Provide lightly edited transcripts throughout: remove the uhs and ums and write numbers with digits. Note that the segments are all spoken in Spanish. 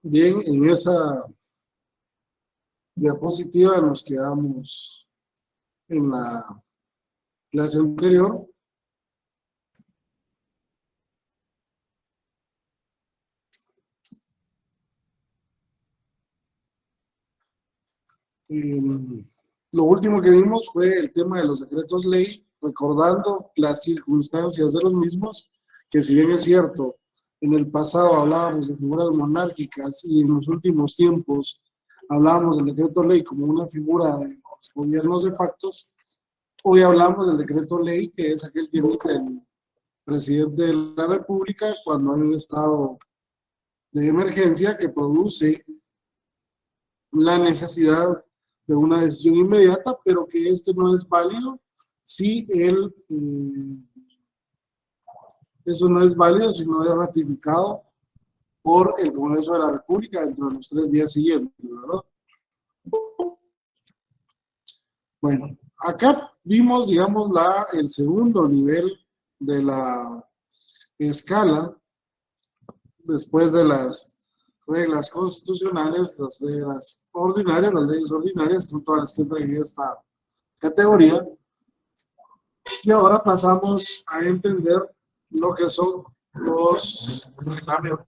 Bien, en esa diapositiva nos quedamos en la clase anterior. Lo último que vimos fue el tema de los decretos ley, recordando las circunstancias de los mismos, que si bien es cierto, en el pasado hablábamos de figuras monárquicas y en los últimos tiempos hablábamos del decreto ley como una figura de los gobiernos de pactos, hoy hablamos del decreto ley, que es aquel que emite el presidente de la República cuando hay un estado de emergencia que produce la necesidad de una decisión inmediata, pero que este no es válido si eso no es válido si no es ratificado por el Congreso de la República dentro de los 3 días siguientes, ¿verdad? Bueno, acá vimos, digamos, el segundo nivel de la escala después de las reglas constitucionales, las reglas ordinarias, las leyes ordinarias, son todas las que entran en esta categoría. Y ahora pasamos a entender lo que son los reglamentos.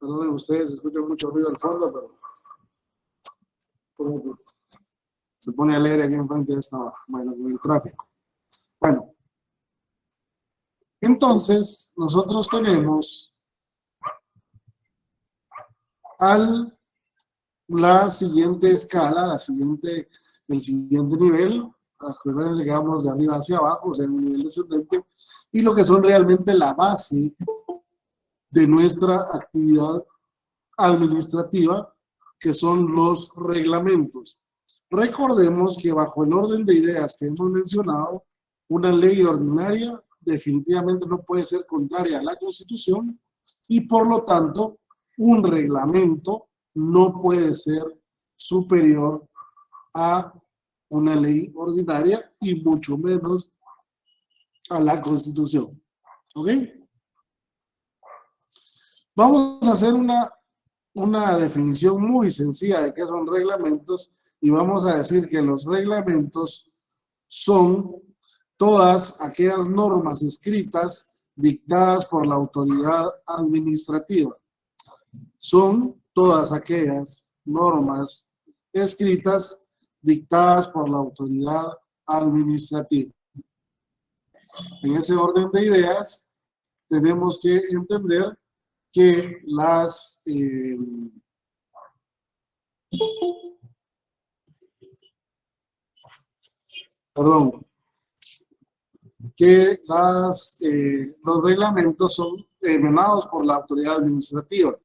Perdonen ustedes, escuchan mucho ruido al fondo, pero se pone alegre aquí enfrente de esta, bueno, el tráfico. Bueno, entonces nosotros tenemos la siguiente escala, el siguiente nivel. Acuérdense que vamos de arriba hacia abajo, o sea, un nivel descendente, y lo que son realmente la base de nuestra actividad administrativa, que son los reglamentos. Recordemos que bajo el orden de ideas que hemos mencionado, una ley ordinaria definitivamente no puede ser contraria a la Constitución y por lo tanto un reglamento no puede ser superior a una ley ordinaria y mucho menos a la Constitución. ¿Ok? Vamos a hacer una definición muy sencilla de qué son reglamentos y vamos a decir que los reglamentos son todas aquellas normas escritas dictadas por la autoridad administrativa. Son todas aquellas normas escritas dictadas por la autoridad administrativa. En ese orden de ideas, tenemos que entender que los reglamentos son emanados por la autoridad administrativa.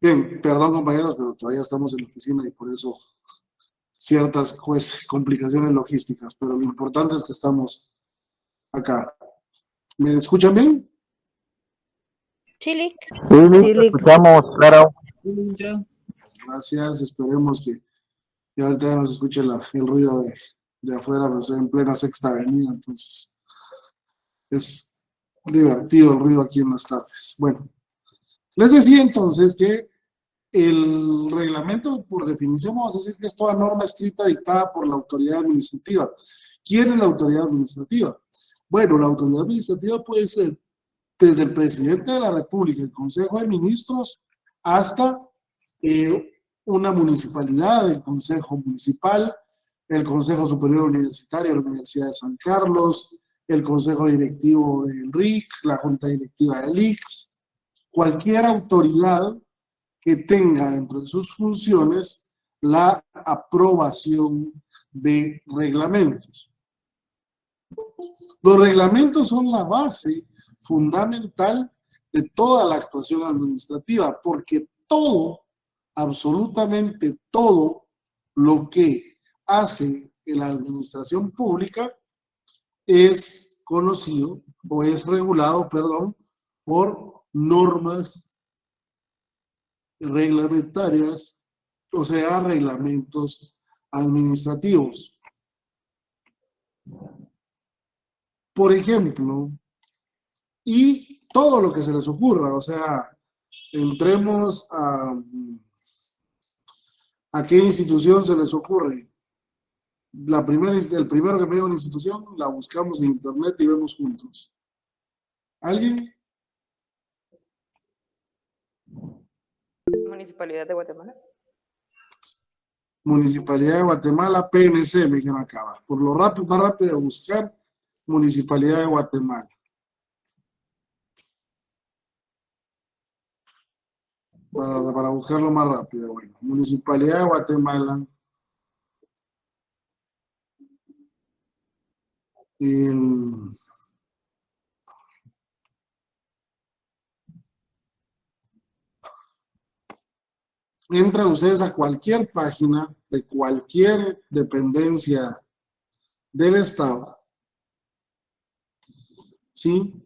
Bien, perdón compañeros, pero todavía estamos en la oficina y por eso ciertas complicaciones logísticas, pero lo importante es que estamos acá. ¿Me escuchan bien? Chilic. Sí, te escuchamos, claro. Gracias, esperemos que ya ahorita ya nos escuche el ruido de afuera, pero estoy en plena Sexta Avenida, entonces es divertido el ruido aquí en las tardes. Bueno, les decía entonces que el reglamento, por definición, vamos a decir que es toda norma escrita dictada por la autoridad administrativa. ¿Quién es la autoridad administrativa? Bueno, la autoridad administrativa puede ser desde el presidente de la República, el Consejo de Ministros, hasta una municipalidad, el Consejo Municipal, el Consejo Superior Universitario de la Universidad de San Carlos, el Consejo Directivo del RIC, la Junta Directiva del ICS, cualquier autoridad que tenga dentro de sus funciones la aprobación de reglamentos. Los reglamentos son la base fundamental de toda la actuación administrativa, porque todo, absolutamente todo lo que hace la administración pública es conocido o es regulado, perdón, por normas reglamentarias, o sea, reglamentos administrativos. Por ejemplo, y todo lo que se les ocurra, o sea, entremos a qué institución se les ocurre. El primero que me diga una institución, la buscamos en internet y vemos juntos. ¿Alguien? Municipalidad de Guatemala. Municipalidad de Guatemala, PNC, me dijeron acá. Por lo rápido, más rápido de buscar, Municipalidad de Guatemala. Para buscarlo más rápido, bueno. Municipalidad de Guatemala. Entran ustedes a cualquier página de cualquier dependencia del Estado, ¿sí?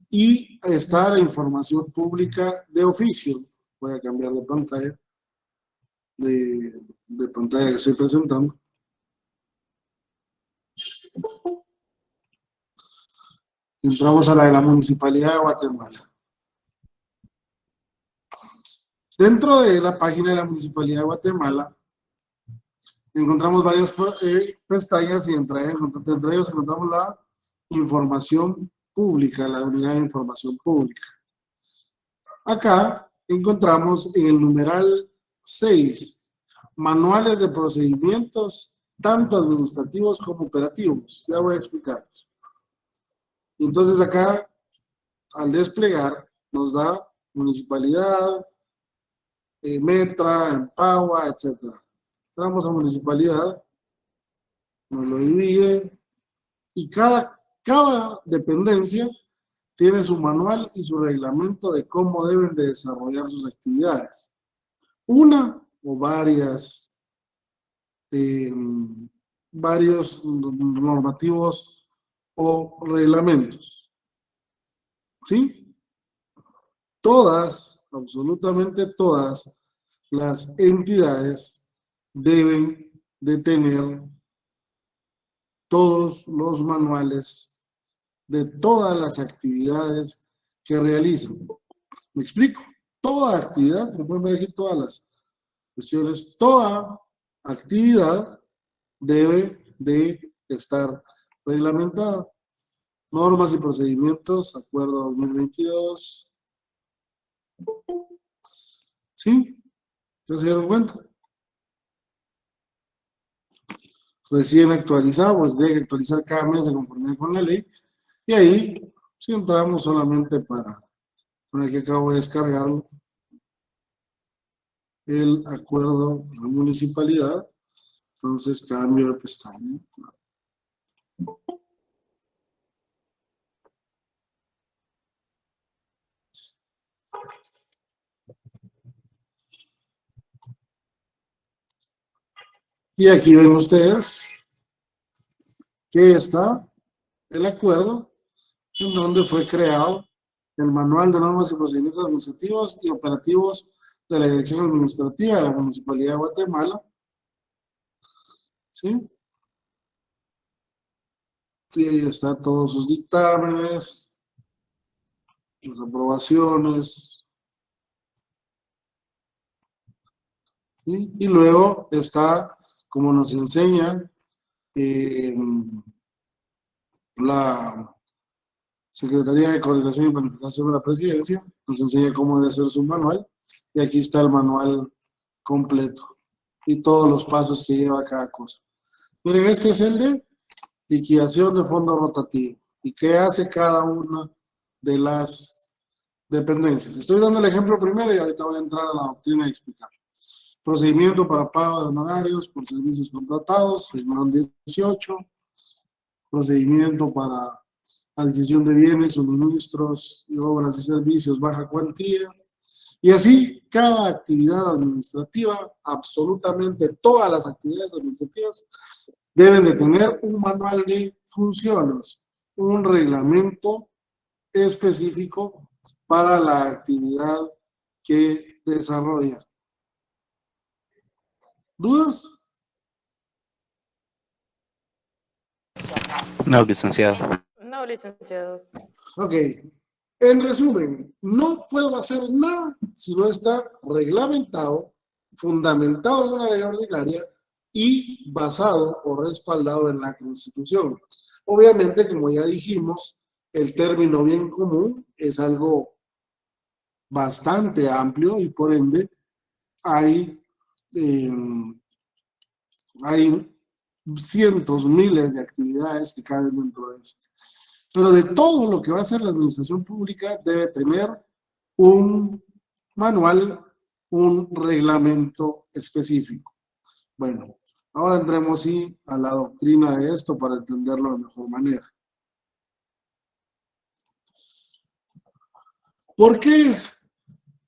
Y está la información pública de oficio. Voy a cambiar de pantalla, de pantalla que estoy presentando. Entramos a la de la Municipalidad de Guatemala. Dentro de la página de la Municipalidad de Guatemala encontramos varias pestañas y entre ellos encontramos la información pública, la unidad de información pública. Acá encontramos en el numeral 6, manuales de procedimientos, tanto administrativos como operativos. Ya voy a explicarlos. Entonces acá, al desplegar, nos da municipalidad, Metra, Empagua, etc. Entramos a municipalidad, nos lo divide, y cada dependencia tiene su manual y su reglamento de cómo deben de desarrollar sus actividades. Una o varios normativos o reglamentos. ¿Sí? Todas, absolutamente todas las entidades deben de tener todos los manuales de todas las actividades que realizan. ¿Me explico? Toda actividad, como pueden ver aquí todas las cuestiones, toda actividad debe de estar reglamentada. Normas y procedimientos, acuerdo 2022. ¿Sí? ¿Ya se dieron cuenta? Recién actualizado, pues debe actualizar cada mes de conformidad con la ley. Y ahí, si entramos solamente para, con el que acabo de descargarlo, el acuerdo de la municipalidad, entonces cambio de pestaña. Y aquí ven ustedes que está el acuerdo en donde fue creado el manual de normas y procedimientos administrativos y operativos de la Dirección Administrativa de la Municipalidad de Guatemala. ¿Sí? Y ahí están todos sus dictámenes, las aprobaciones. ¿Sí? Y luego está, como nos enseña la Secretaría de Coordinación y Planificación de la Presidencia, nos enseña cómo debe ser su manual, y aquí está el manual completo y todos los pasos que lleva cada cosa. Miren, este es el de liquidación de fondo rotativo y qué hace cada una de las dependencias. Estoy dando el ejemplo primero y ahorita voy a entrar a la doctrina y explicar. Procedimiento para pago de honorarios por servicios contratados, renglón 18. Procedimiento para adquisición de bienes, suministros y obras y servicios, baja cuantía. Y así, cada actividad administrativa, absolutamente todas las actividades administrativas, deben de tener un manual de funciones, un reglamento específico para la actividad que desarrolla. ¿Dudas? No, licenciado. No, licenciado. Ok. En resumen, no puedo hacer nada si no está reglamentado, fundamentado en una ley ordinaria y basado o respaldado en la Constitución. Obviamente, como ya dijimos, el término bien común es algo bastante amplio y por ende hay cientos, miles de actividades que caben dentro de esto. Pero de todo lo que va a hacer la administración pública debe tener un manual, un reglamento específico. Bueno, ahora entremos sí a la doctrina de esto para entenderlo de mejor manera. ¿Por qué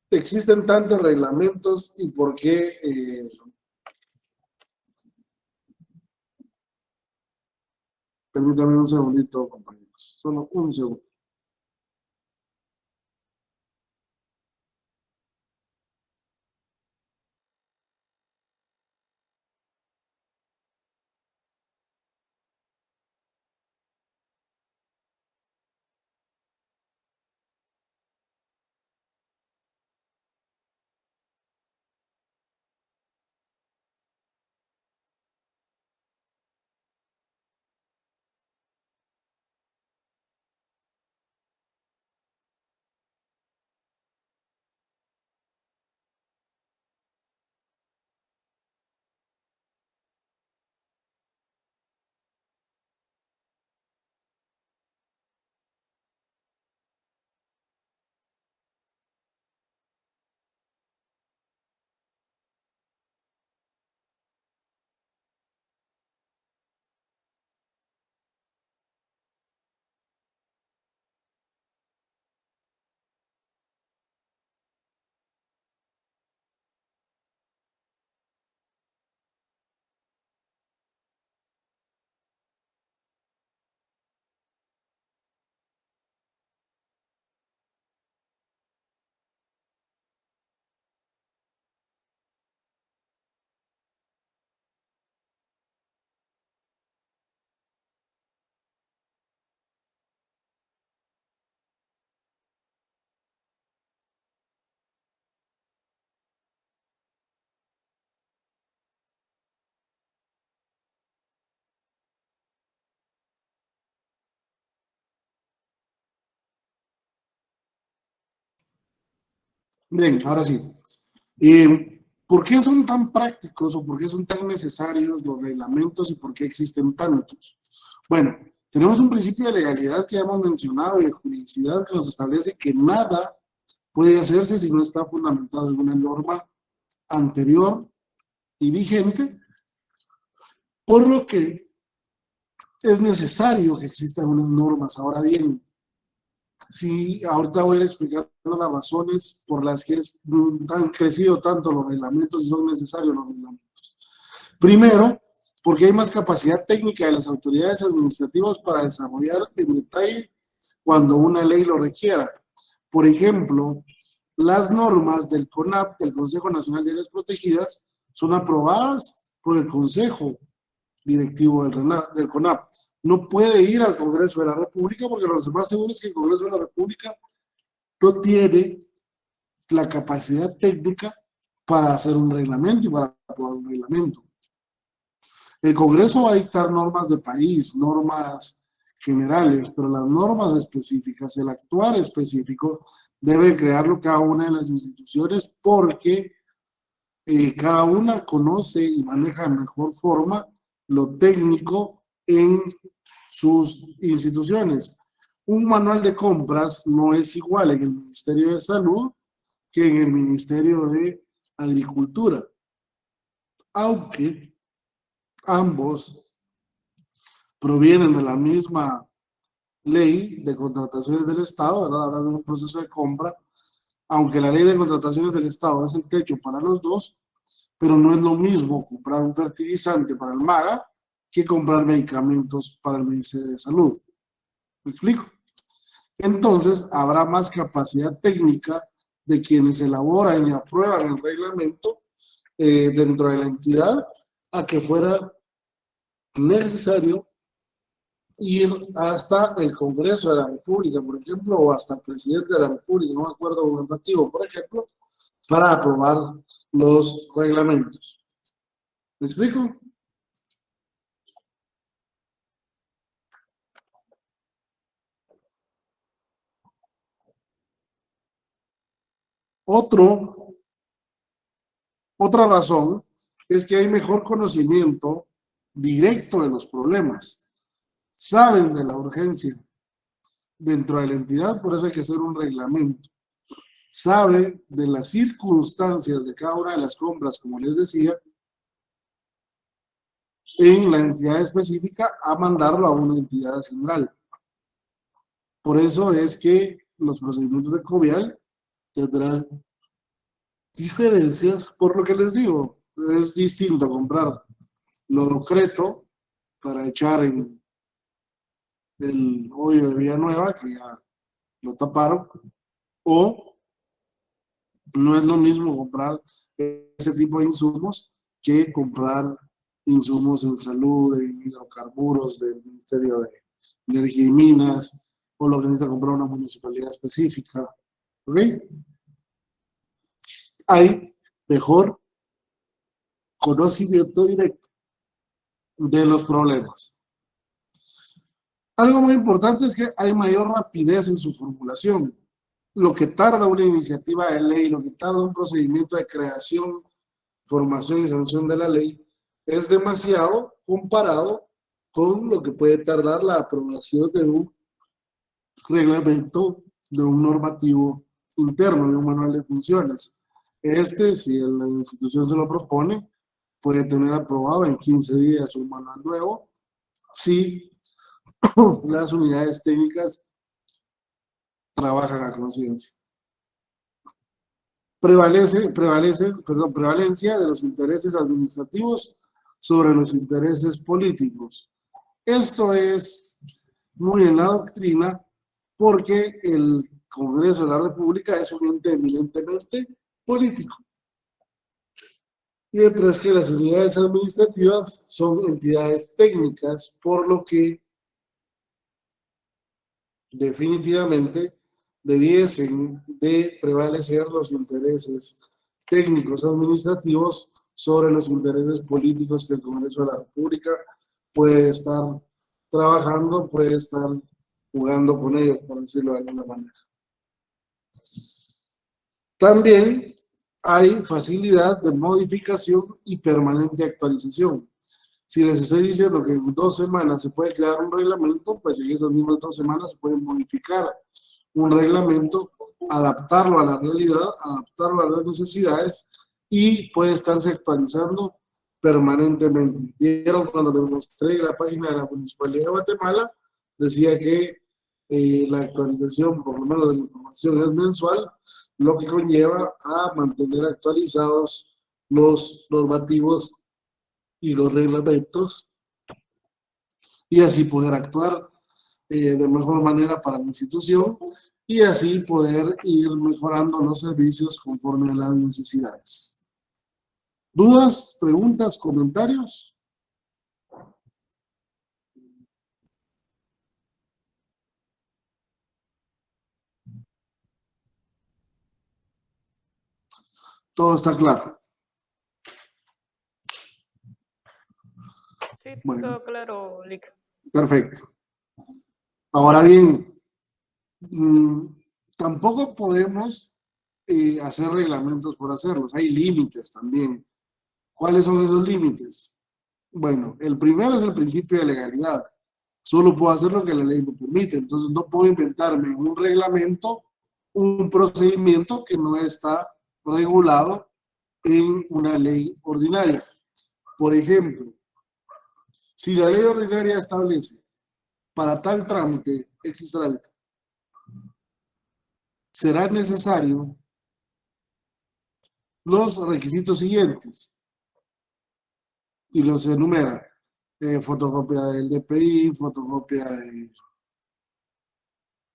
existen tantos reglamentos y por qué permítame un segundito, compañeros, solo un segundo. Bien, ahora sí. ¿Por qué son tan prácticos o por qué son tan necesarios los reglamentos y por qué existen tantos? Bueno, tenemos un principio de legalidad que ya hemos mencionado y de juridicidad que nos establece que nada puede hacerse si no está fundamentado en una norma anterior y vigente, por lo que es necesario que existan unas normas. Ahora bien, sí, ahorita voy a ir explicando las razones por las que han crecido tanto los reglamentos y son necesarios los reglamentos. Primero, porque hay más capacidad técnica de las autoridades administrativas para desarrollar en detalle cuando una ley lo requiera. Por ejemplo, las normas del CONAP, del Consejo Nacional de Áreas Protegidas, son aprobadas por el Consejo Directivo del CONAP. No puede ir al Congreso de la República porque lo más seguro es que el Congreso de la República no tiene la capacidad técnica para hacer un reglamento y para aprobar un reglamento. El Congreso va a dictar normas de país, normas generales, pero las normas específicas, el actuar específico, debe crearlo cada una de las instituciones porque cada una conoce y maneja de mejor forma lo técnico en sus instituciones. Un manual de compras no es igual en el Ministerio de Salud que en el Ministerio de Agricultura. aunque ambos provienen de la misma ley de contrataciones del Estado, ¿verdad? Hablando de un proceso de compra, aunque la ley de contrataciones del Estado es el techo para los dos, pero no es lo mismo comprar un fertilizante para el MAGA que comprar medicamentos para el Ministerio de Salud. ¿Me explico? Entonces, habrá más capacidad técnica de quienes elaboran y aprueban el reglamento dentro de la entidad a que fuera necesario ir hasta el Congreso de la República, por ejemplo, o hasta el presidente de la República, no me acuerdo, gubernativo, por ejemplo, para aprobar los reglamentos. ¿Me explico? Otra razón es que hay mejor conocimiento directo de los problemas. Saben de la urgencia dentro de la entidad, por eso hay que hacer un reglamento. Sabe de las circunstancias de cada una de las compras, como les decía, en la entidad específica a mandarlo a una entidad general. Por eso es que los procedimientos de Covial tendrán diferencias, por lo que les digo, es distinto comprar lodocreto para echar en el hoyo de Villanueva, que ya lo taparon, o no es lo mismo comprar ese tipo de insumos que comprar insumos en salud, en hidrocarburos del Ministerio de Energía y Minas, o lo que necesita comprar una municipalidad específica. ¿Ok? Hay mejor conocimiento directo de los problemas. Algo muy importante es que hay mayor rapidez en su formulación. Lo que tarda una iniciativa de ley, lo que tarda un procedimiento de creación, formación y sanción de la ley, es demasiado comparado con lo que puede tardar la aprobación de un reglamento, de un normativo interno, de un manual de funciones. Si la institución se lo propone, puede tener aprobado en 15 días un manual nuevo, si las unidades técnicas trabajan a conciencia. Prevalencia de los intereses administrativos sobre los intereses políticos. Esto es muy en la doctrina porque el Congreso de la República es un ente eminentemente político. Mientras que las unidades administrativas son entidades técnicas, por lo que definitivamente debiesen de prevalecer los intereses técnicos administrativos sobre los intereses políticos que el Congreso de la República puede estar trabajando, puede estar jugando con ellos, por decirlo de alguna manera. También hay facilidad de modificación y permanente actualización. Si les estoy diciendo que en 2 semanas se puede crear un reglamento, pues en esas mismas 2 semanas se puede modificar un reglamento, adaptarlo a la realidad, adaptarlo a las necesidades y puede estarse actualizando permanentemente. Vieron cuando les mostré la página de la Municipalidad de Guatemala, decía que la actualización, por lo menos de la información, es mensual, lo que conlleva a mantener actualizados los normativos y los reglamentos y así poder actuar de mejor manera para la institución y así poder ir mejorando los servicios conforme a las necesidades. ¿Dudas, preguntas, comentarios? Todo está claro. Sí, Bueno. todo claro, Lick. Perfecto. Ahora bien, tampoco podemos hacer reglamentos por hacerlos. Hay límites también. ¿Cuáles son esos límites? Bueno, el primero es el principio de legalidad. Solo puedo hacer lo que la ley me permite. Entonces no puedo inventarme en un reglamento un procedimiento que no está regulado en una ley ordinaria. Por ejemplo, si la ley ordinaria establece para tal trámite X trámite, será necesario los requisitos siguientes y los enumera. Fotocopia del DPI, fotocopia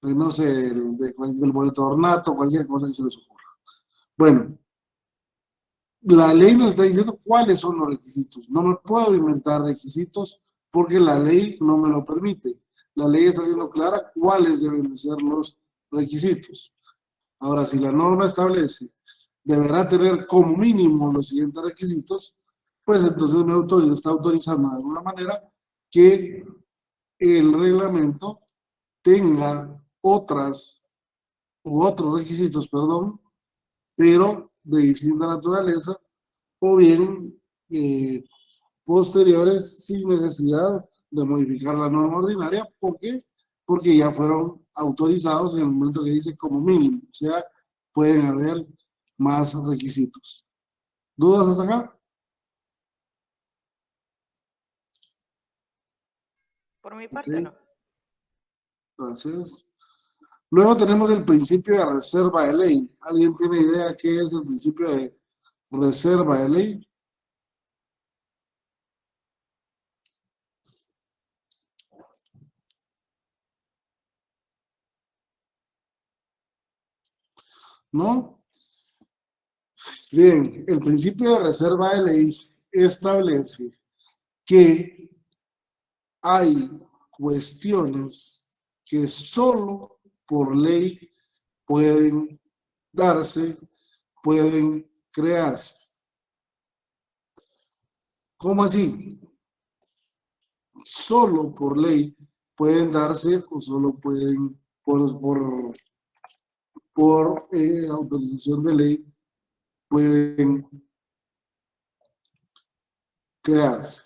no sé, del boleto de ornato, cualquier cosa que se les ocurra. Bueno, la ley nos está diciendo cuáles son los requisitos. No me puedo inventar requisitos porque la ley no me lo permite. La ley está haciendo clara cuáles deben de ser los requisitos. Ahora, si la norma establece, deberá tener como mínimo los siguientes requisitos, pues entonces me está autorizando de alguna manera que el reglamento tenga otros requisitos, perdón, pero de distinta naturaleza, o bien posteriores sin necesidad de modificar la norma ordinaria, porque ya fueron autorizados en el momento que dice como mínimo, o sea, pueden haber más requisitos. ¿Dudas hasta acá? Por mi parte, no. Gracias. Luego tenemos el principio de reserva de ley. ¿Alguien tiene idea qué es el principio de reserva de ley? ¿No? Bien, el principio de reserva de ley establece que hay cuestiones que solo por ley pueden darse, pueden crearse. ¿Cómo así? Solo por ley pueden darse o solo pueden, por autorización de ley, pueden crearse.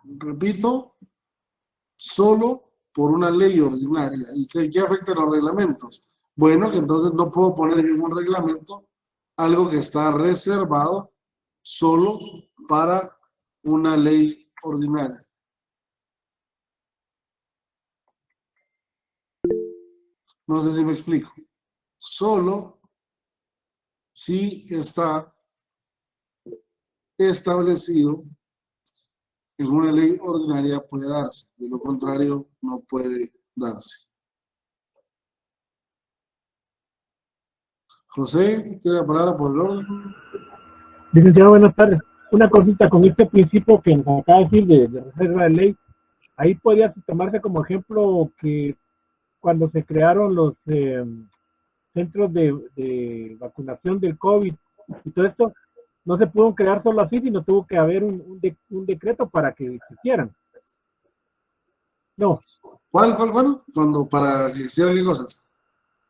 Repito, solo por una ley ordinaria. ¿Y qué afecta a los reglamentos? Bueno, que entonces no puedo poner en ningún reglamento algo que está reservado solo para una ley ordinaria. No sé si me explico. Solo si está establecido en una ley ordinaria puede darse. De lo contrario, no puede darse. José, tiene la palabra por el orden. Licenciado, buenas tardes. Una cosita con este principio que nos acaba de decir de reserva de ley, ahí podría tomarse como ejemplo que cuando se crearon los centros de vacunación del COVID y todo esto, no se pudo crear solo así, sino tuvo que haber un decreto para que existieran. No, ¿Cuál? Cuando para que hicieran qué cosas.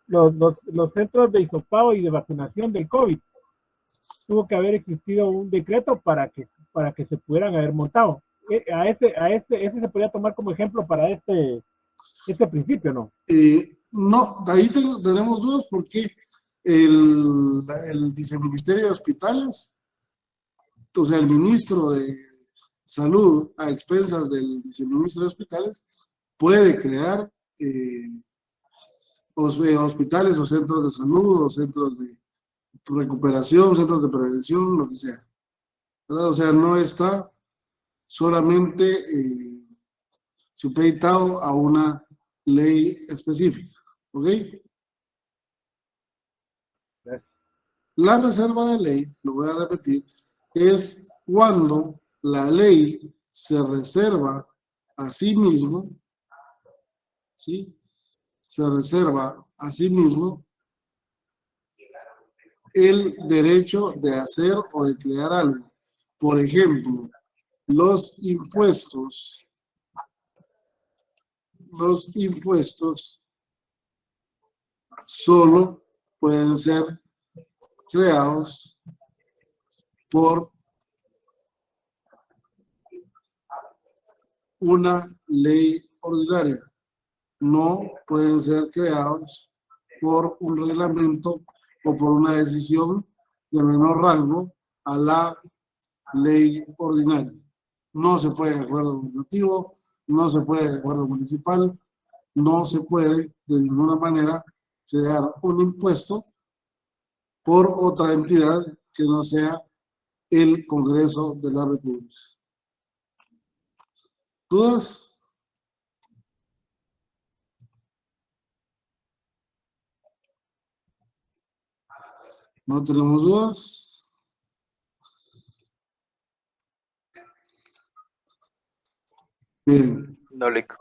los centros de hisopado y de vacunación del COVID, tuvo que haber existido un decreto para que se pudieran haber montado. Ese se podría tomar como ejemplo para este principio, ¿no? No, ahí tenemos dudas porque el viceministerio de hospitales, o sea, el ministro de salud a expensas del viceministro de hospitales, puede crear hospitales o centros de salud o centros de recuperación, centros de prevención, lo que sea. ¿Verdad? O sea, no está solamente supeditado a una ley específica. ¿Ok? La reserva de ley, lo voy a repetir, es cuando la ley se reserva a sí mismo, ¿sí? Se reserva a sí mismo el derecho de hacer o de crear algo. Por ejemplo, los impuestos solo pueden ser creados por una ley ordinaria. No pueden ser creados por un reglamento o por una decisión de menor rango a la ley ordinaria. No se puede en acuerdo gubernativo, no se puede en acuerdo municipal, no se puede de ninguna manera crear un impuesto por otra entidad que no sea el Congreso de la República. ¿Dudas? ¿No tenemos dudas? Bien. No, Lick.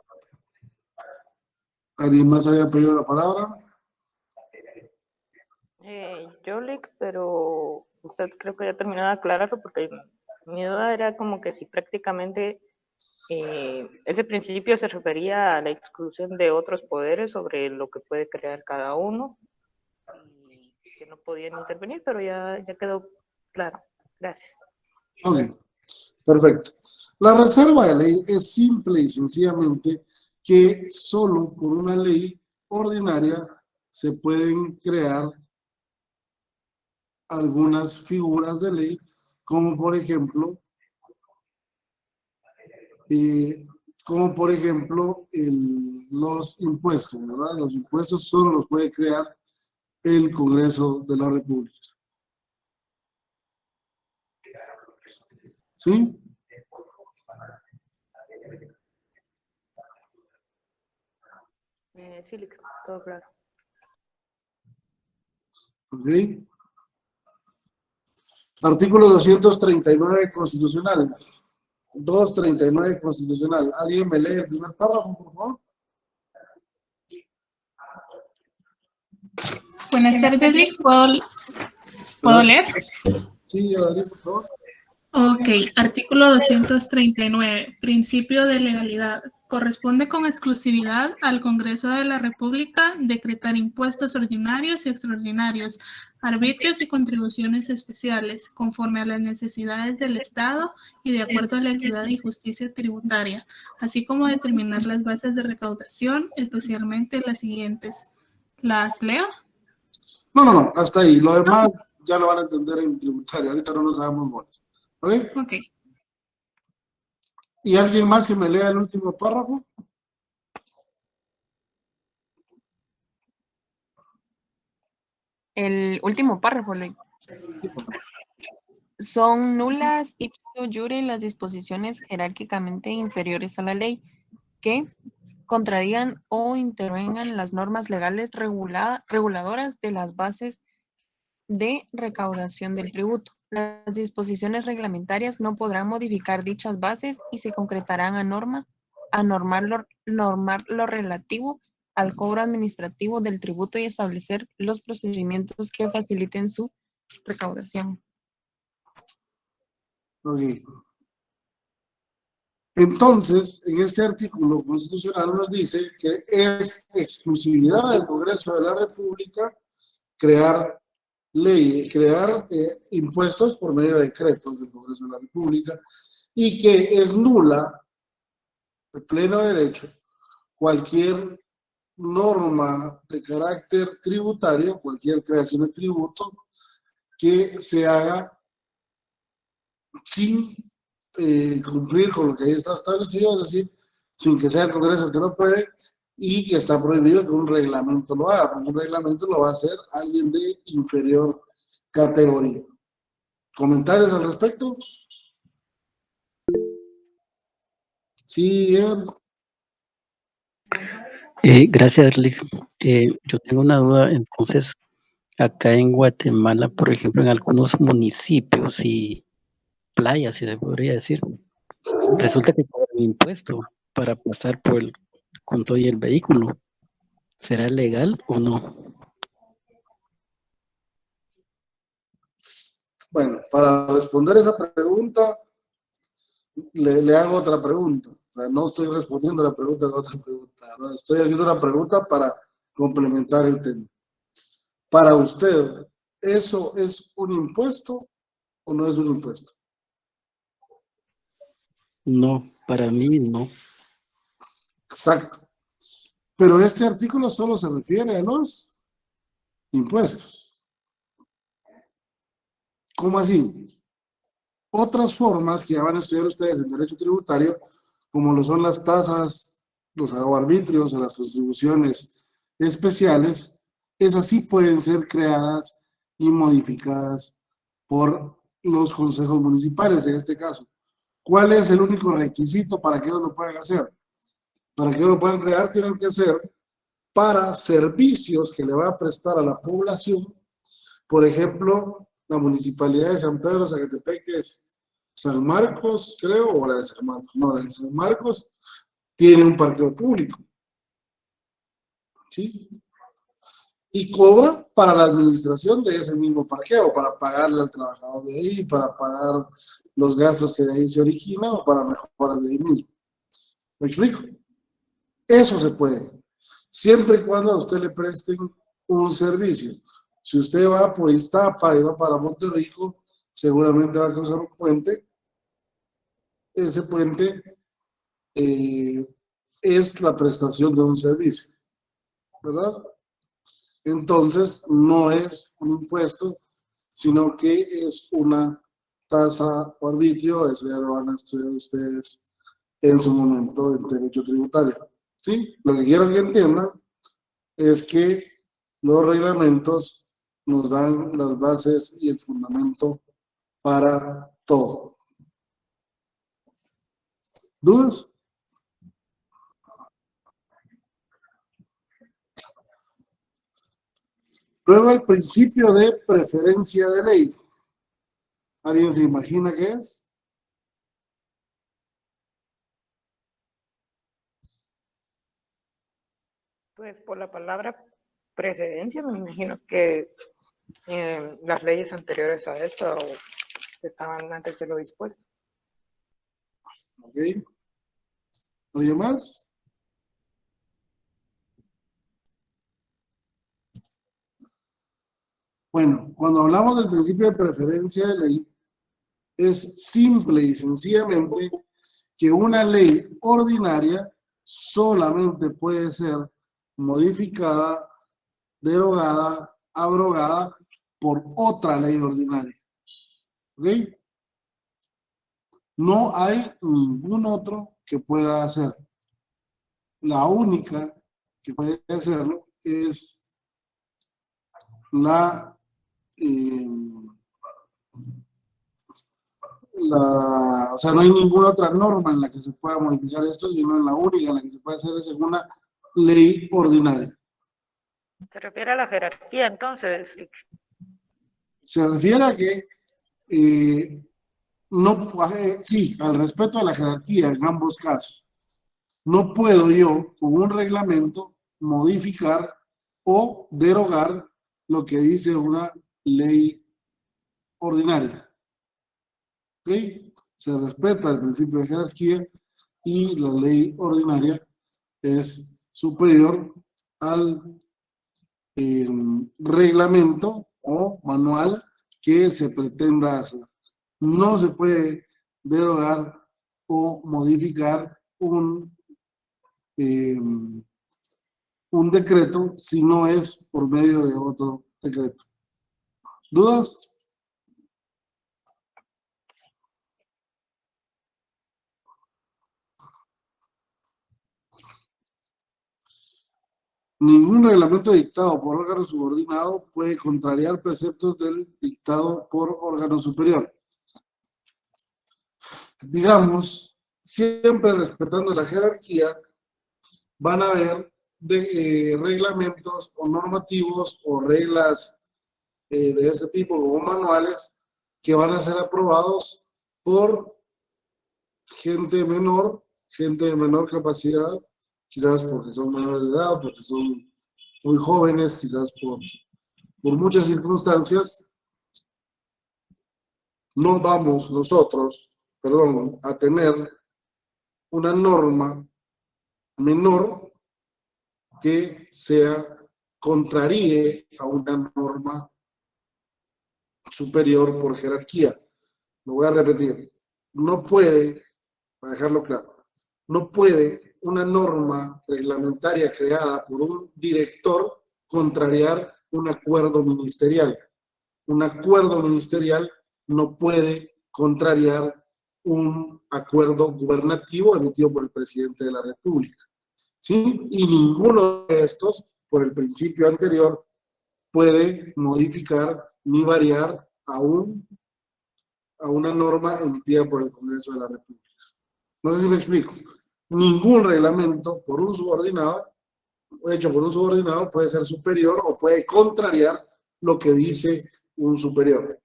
¿Alguien más había pedido la palabra? Yo, Lick, pero usted creo que ya terminó de aclararlo porque mi duda era como que si prácticamente ese principio se refería a la exclusión de otros poderes sobre lo que puede crear cada uno y que no podían intervenir, pero ya quedó claro. Gracias. Ok, perfecto. La reserva de ley es simple y sencillamente que solo por una ley ordinaria se pueden crear algunas figuras de ley, como por ejemplo, los impuestos, ¿verdad? Los impuestos solo los puede crear el Congreso de la República. ¿Sí? Sí, Lick, todo claro. ¿Ok? Artículo 239 constitucional. 239 constitucional. ¿Alguien me lee el primer párrafo, por favor? Buenas tardes, Lick. ¿Puedo leer? Sí, Adrián, por favor. Ok, artículo 239. Principio de legalidad. Corresponde con exclusividad al Congreso de la República decretar impuestos ordinarios y extraordinarios, arbitrios y contribuciones especiales, conforme a las necesidades del Estado y de acuerdo a la equidad y justicia tributaria, así como determinar las bases de recaudación, especialmente las siguientes. ¿Las leo? No, hasta ahí. Lo demás ya lo van a entender en tributario. Ahorita no nos hagamos bolas. ¿Ok? Ok. ¿Y alguien más que me lea el último párrafo? El último párrafo, son nulas ipso iure las disposiciones jerárquicamente inferiores a la ley que contradigan o intervengan las normas legales reguladoras de las bases de recaudación del tributo. Las disposiciones reglamentarias no podrán modificar dichas bases y se concretarán a normar lo relativo al cobro administrativo del tributo y establecer los procedimientos que faciliten su recaudación. Ok. Entonces, en este artículo constitucional nos dice que es exclusividad del Congreso de la República crear impuestos por medio de decretos del Congreso de la República y que es nula, de pleno derecho, cualquier norma de carácter tributario, cualquier creación de tributo que se haga sin cumplir con lo que ahí está establecido, es decir, sin que sea el Congreso el que lo puede y que está prohibido que un reglamento lo haga, porque un reglamento lo va a hacer alguien de inferior categoría. ¿Comentarios al respecto? Sí, Gracias, Lick. Yo tengo una duda. Entonces, acá en Guatemala, por ejemplo, en algunos municipios y playas, si se podría decir, resulta que cobran impuesto para pasar con todo y el vehículo. ¿Será legal o no? bueno, para responder esa pregunta, le hago otra pregunta. O sea, no estoy respondiendo la pregunta con otra pregunta, ¿no? Estoy haciendo una pregunta para complementar el tema. Para usted, ¿eso es un impuesto o no es un impuesto? No, para mí no. Exacto. Pero este artículo solo se refiere a los impuestos. ¿Cómo así? otras formas que ya van a estudiar ustedes en derecho tributario, como lo son las tasas, los arbitrios o las contribuciones especiales, esas sí pueden ser creadas y modificadas por los consejos municipales en este caso. ¿Cuál es el único requisito para que ellos lo puedan hacer? Para que ellos lo puedan crear, tienen que ser para servicios que le va a prestar a la población. Por ejemplo, la Municipalidad de San Pedro Zacatepec, que es San Marcos, creo, o la de San Marcos, no, la de San Marcos, tiene un parqueo público. ¿Sí? Y cobra para la administración de ese mismo parqueo, para pagarle al trabajador de ahí, para pagar los gastos que de ahí se originan o para mejoras de ahí mismo. ¿Me explico? Eso se puede, siempre y cuando a usted le presten un servicio. Si usted va por Iztapa y va para Monterrico, seguramente va a cruzar un puente. Ese puente es la prestación de un servicio, ¿verdad? Entonces, no es un impuesto, sino que es una tasa o arbitrio. Eso ya lo van a estudiar ustedes en su momento en derecho tributario. ¿Sí? Lo que quiero que entiendan es que los reglamentos nos dan las bases y el fundamento para todo. ¿Dudas? Luego el principio de preferencia de ley. ¿Alguien se imagina qué es? Pues por la palabra precedencia, me imagino que las leyes anteriores a esto estaban antes de lo dispuesto. Ok. ¿Alguien más? Bueno, cuando hablamos del principio de preferencia de ley, es simple y sencillamente que una ley ordinaria solamente puede ser modificada, derogada, abrogada por otra ley ordinaria. ¿Ok? No hay ningún otro que pueda hacer. La única que puede hacerlo es o sea, no hay ninguna otra norma en la que se pueda modificar esto, sino en la única en la que se puede hacer es en una ley ordinaria. ¿Se refiere a la jerarquía entonces? Se refiere a que sí, al respeto a la jerarquía en ambos casos. No puedo yo, con un reglamento, modificar o derogar lo que dice una ley ordinaria. ¿Ok? Se respeta el principio de jerarquía y la ley ordinaria es superior al reglamento o manual que se pretenda hacer. No se puede derogar o modificar un decreto si no es por medio de otro decreto. ¿Dudas? Ningún reglamento dictado por órgano subordinado puede contrariar preceptos del dictado por órgano superior. Digamos, siempre respetando la jerarquía, van a haber reglamentos o normativos o reglas de ese tipo como manuales que van a ser aprobados por gente de menor capacidad, quizás porque son menores de edad, porque son muy jóvenes, quizás por muchas circunstancias. No vamos nosotros, a tener una norma menor que contraríe a una norma superior por jerarquía. Lo voy a repetir. No puede, para dejarlo claro, no puede una norma reglamentaria creada por un director contrariar un acuerdo ministerial. Un acuerdo ministerial no puede contrariar un acuerdo gubernativo emitido por el presidente de la República. ¿Sí? Y ninguno de estos, por el principio anterior, puede modificar ni variar a una norma emitida por el Congreso de la República. No sé si me explico. Ningún reglamento por un subordinado, hecho por un subordinado, puede ser superior o puede contrariar lo que dice un superior.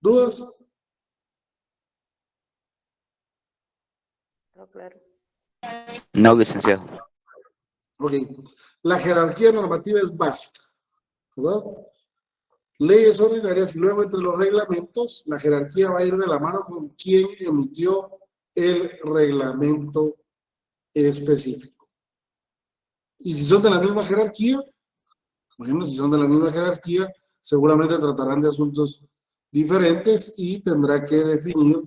¿Dudas? No, claro. No, licenciado. Ok. La jerarquía normativa es básica, ¿verdad? Leyes ordinarias y luego entre los reglamentos, la jerarquía va a ir de la mano con quien emitió el reglamento específico. Y si son de la misma jerarquía, por ejemplo, si son de la misma jerarquía, seguramente tratarán de asuntos diferentes y tendrá que definir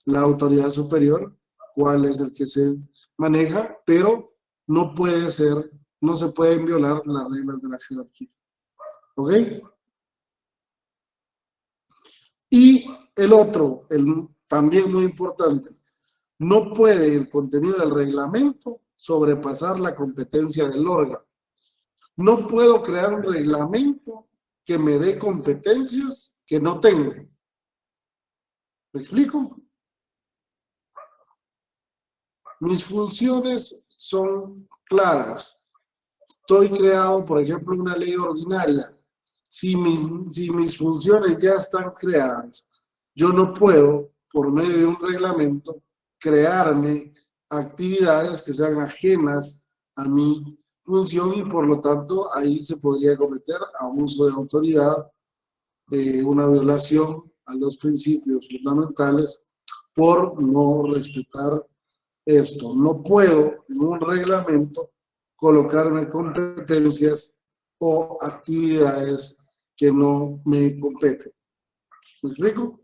la autoridad superior cuál es el que se maneja, pero no puede ser, no se pueden violar las reglas de la jerarquía. ¿Ok? Y el otro, también muy importante, no puede el contenido del reglamento sobrepasar la competencia del órgano. No puedo crear un reglamento que me dé competencias que no tengo. ¿Me explico? Mis funciones son claras. Estoy creado, por ejemplo, una ley ordinaria. Si mis funciones ya están creadas, yo no puedo, por medio de un reglamento, crearme actividades que sean ajenas a mi función y por lo tanto ahí se podría cometer abuso de autoridad, una violación a los principios fundamentales por no respetar esto. No puedo en un reglamento colocarme competencias o actividades que no me competen. ¿Me explico?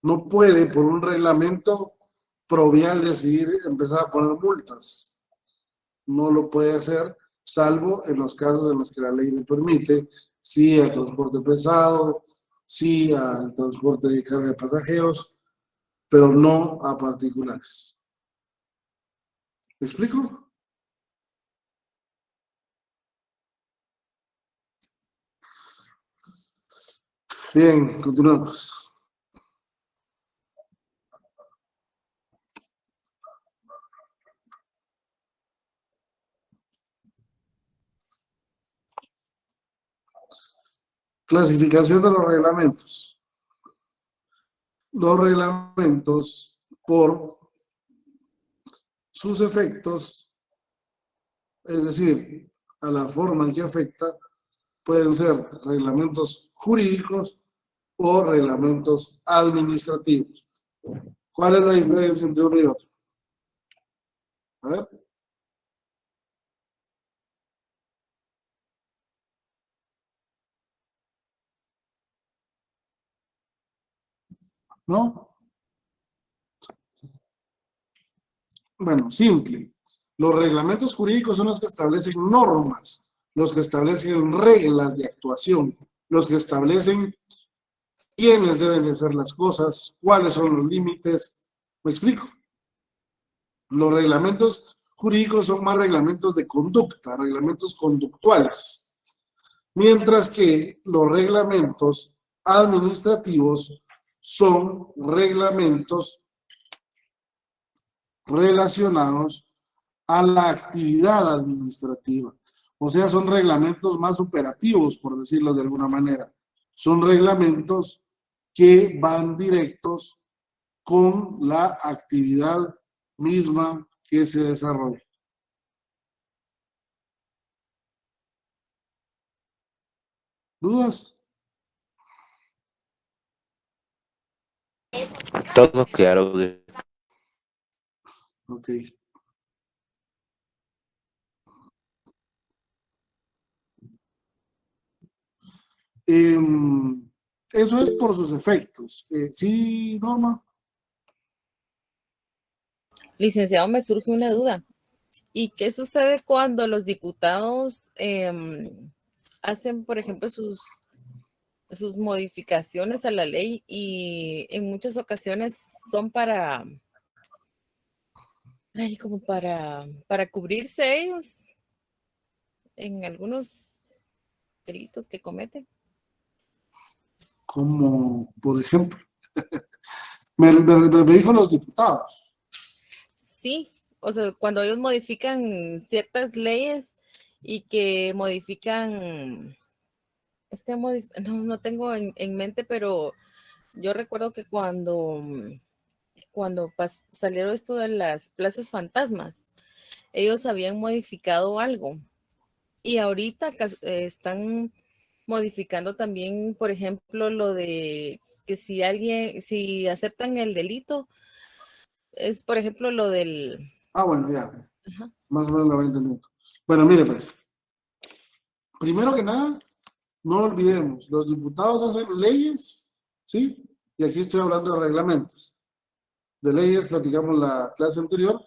No puede por un reglamento provial decidir empezar a poner multas. No lo puede hacer, salvo en los casos en los que la ley le permite, sí al transporte pesado, sí al transporte de carga de pasajeros, pero no a particulares. ¿Me explico? Bien, continuamos. Clasificación de los reglamentos. Los reglamentos, por sus efectos, es decir, a la forma en que afecta, pueden ser reglamentos jurídicos o reglamentos administrativos. ¿Cuál es la diferencia entre uno y otro? A ver. ¿No? Bueno, simple. Los reglamentos jurídicos son los que establecen normas, los que establecen reglas de actuación, los que establecen quiénes deben de hacer las cosas, cuáles son los límites. ¿Me explico? Los reglamentos jurídicos son más reglamentos de conducta, reglamentos conductuales, mientras que los reglamentos administrativos son reglamentos relacionados a la actividad administrativa. O sea, son reglamentos más operativos, por decirlo de alguna manera. Son reglamentos que van directos con la actividad misma que se desarrolla. ¿Dudas? Todo claro. Ok. Eso es por sus efectos. ¿Sí, Norma? Licenciado, me surge una duda. ¿Y qué sucede cuando los diputados hacen, por ejemplo, sus modificaciones a la ley y en muchas ocasiones son para, como para cubrirse ellos en algunos delitos que cometen? Como, por ejemplo, me dijo los diputados. Sí, o sea, cuando ellos modifican ciertas leyes y que modifican, no tengo en mente, pero yo recuerdo que cuando salieron esto de las plazas fantasmas, ellos habían modificado algo y ahorita están modificando también, por ejemplo, lo de que si aceptan el delito, es por ejemplo lo del... Ah, bueno, ya. Ajá. Más o menos lo había entendido. Bueno, mire pues. Primero que nada, no olvidemos, los diputados hacen leyes, ¿sí? Y aquí estoy hablando de reglamentos. De leyes platicamos la clase anterior.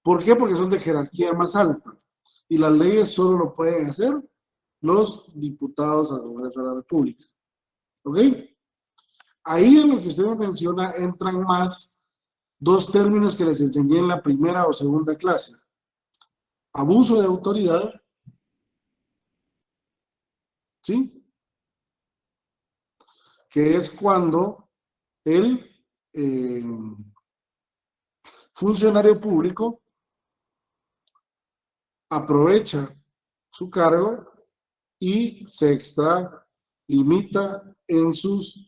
¿Por qué? Porque son de jerarquía más alta. Y las leyes solo lo pueden hacer los diputados al Congreso de la República. ¿Ok? Ahí en lo que usted me menciona entran más dos términos que les enseñé en la primera o segunda clase. Abuso de autoridad, ¿sí? Que es cuando el funcionario público aprovecha su cargo y se extralimita en sus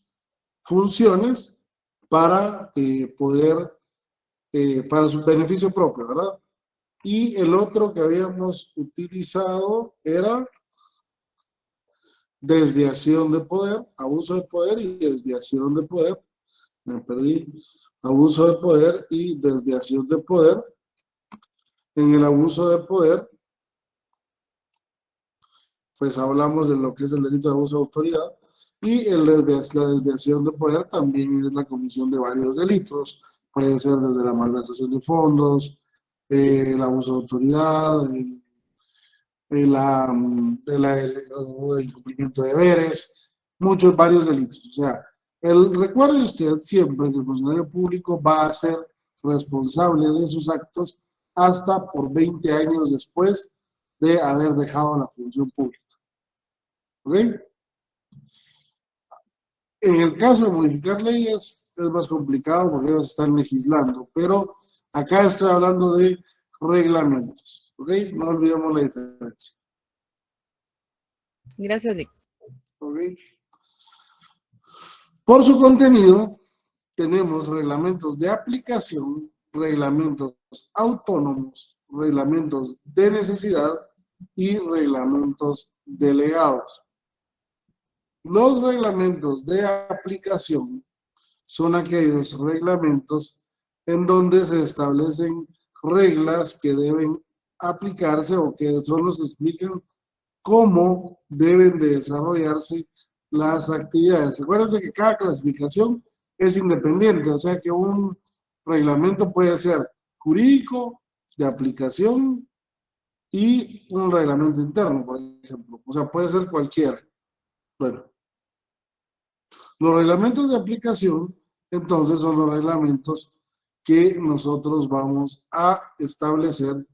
funciones para poder, para su beneficio propio, ¿verdad? Y el otro que habíamos utilizado era desviación de poder, abuso de poder y desviación de poder. Me perdí. Abuso de poder y desviación de poder. En el abuso de poder, pues hablamos de lo que es el delito de abuso de autoridad, y la desviación de poder también es la comisión de varios delitos. Puede ser desde la malversación de fondos, el abuso de autoridad, el incumplimiento de deberes, varios delitos. O sea, recuerde usted siempre que el funcionario público va a ser responsable de sus actos hasta por 20 años después de haber dejado la función pública. ¿Ok? En el caso de modificar leyes es más complicado porque ellos están legislando, pero acá estoy hablando de reglamentos. ¿Ok? No olvidemos la diferencia. Gracias, Dick. ¿Ok? Por su contenido, tenemos reglamentos de aplicación, reglamentos autónomos, reglamentos de necesidad y reglamentos delegados. Los reglamentos de aplicación son aquellos reglamentos en donde se establecen reglas que deben aplicarse o que son los que explican cómo deben de desarrollarse las actividades. Recuérdense que cada clasificación es independiente, o sea que un reglamento puede ser jurídico, de aplicación y un reglamento interno, por ejemplo. O sea, puede ser cualquiera. Bueno, los reglamentos de aplicación, entonces, son los reglamentos que nosotros vamos a establecer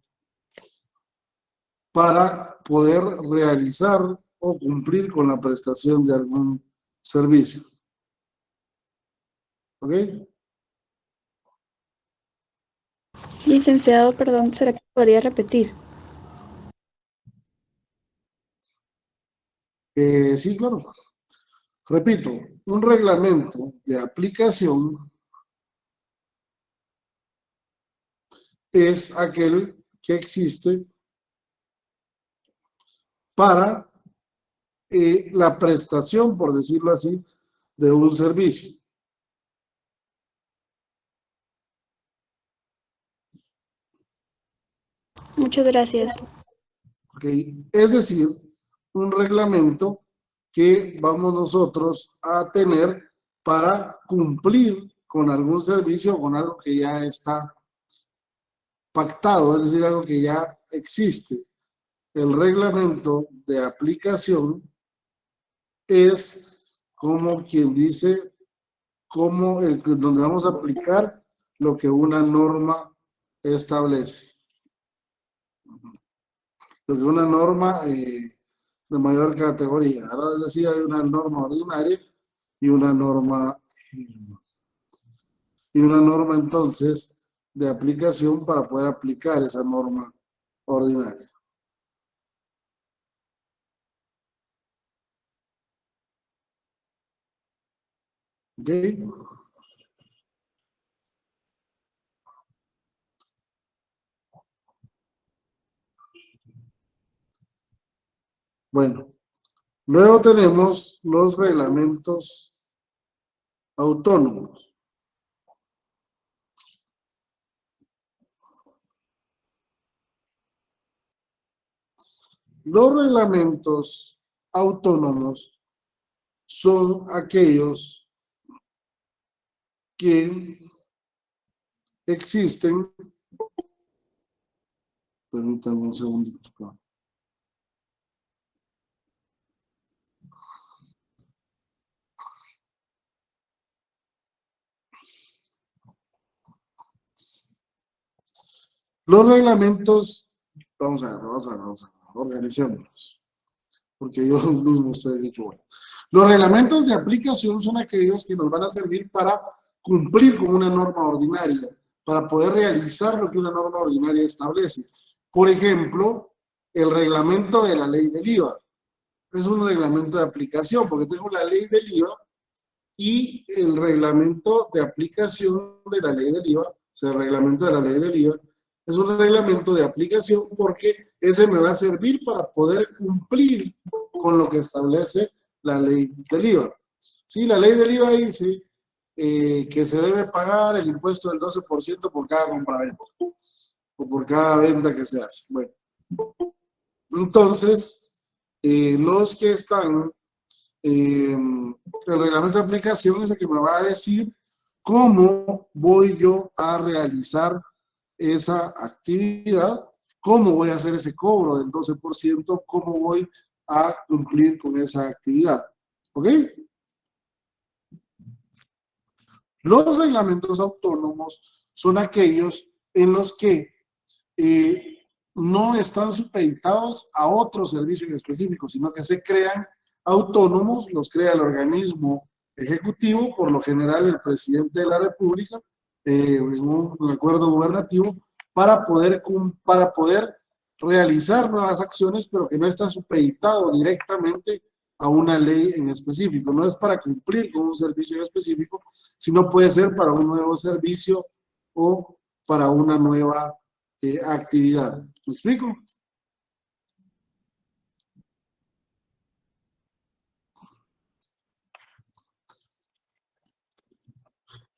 para poder realizar o cumplir con la prestación de algún servicio. ¿Ok? Licenciado, perdón, ¿será que podría repetir? Sí, claro. Repito, un reglamento de aplicación es aquel que existe para la prestación, por decirlo así, de un servicio. Muchas gracias. ¿Okay? Es decir, un reglamento que vamos nosotros a tener para cumplir con algún servicio o con algo que ya está pactado, es decir, algo que ya existe. El reglamento de aplicación es como quien dice, como donde vamos a aplicar lo que una norma establece. Lo que una norma de mayor categoría. Ahora es decir, hay una norma ordinaria y una norma entonces de aplicación para poder aplicar esa norma ordinaria. ¿Ok? Bueno, luego tenemos los reglamentos autónomos. Los reglamentos autónomos son aquellos que existen. Permítanme un segundito. Los reglamentos, vamos a ver, organicémonos, porque yo mismo estoy dicho, bueno. Los reglamentos de aplicación son aquellos que nos van a servir para cumplir con una norma ordinaria, para poder realizar lo que una norma ordinaria establece. Por ejemplo, el reglamento de la ley del IVA. Es un reglamento de aplicación, porque tengo la ley del IVA y el reglamento de aplicación de la ley del IVA, o sea, el reglamento de la ley del IVA, es un reglamento de aplicación porque ese me va a servir para poder cumplir con lo que establece la ley del IVA. Sí, la ley del IVA dice que se debe pagar el impuesto del 12% por cada compraventa o por cada venta que se hace. Bueno, entonces, los que están, el reglamento de aplicación es el que me va a decir cómo voy yo a realizar esa actividad, cómo voy a hacer ese cobro del 12%, cómo voy a cumplir con esa actividad. ¿Ok? Los reglamentos autónomos son aquellos en los que no están supeditados a otro servicio en específico, sino que se crean autónomos, los crea el organismo ejecutivo, por lo general el presidente de la República, en un acuerdo gubernativo, para poder realizar nuevas acciones, pero que no está supeditado directamente a una ley en específico. No es para cumplir con un servicio en específico, sino puede ser para un nuevo servicio o para una nueva actividad. ¿Me explico?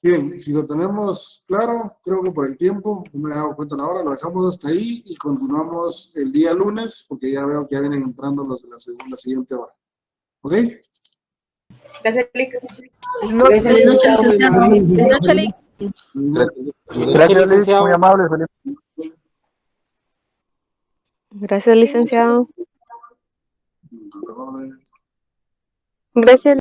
Bien, si lo tenemos claro, creo que por el tiempo, no me he dado cuenta de la hora, lo dejamos hasta ahí y continuamos el día lunes, porque ya veo que ya vienen entrando los de la siguiente hora. ¿Ok? Gracias, Lick. Feliz noche, licenciado. Feliz noche, Lick. Gracias, Liz, muy amable, Felipe. Gracias, licenciado. Gracias.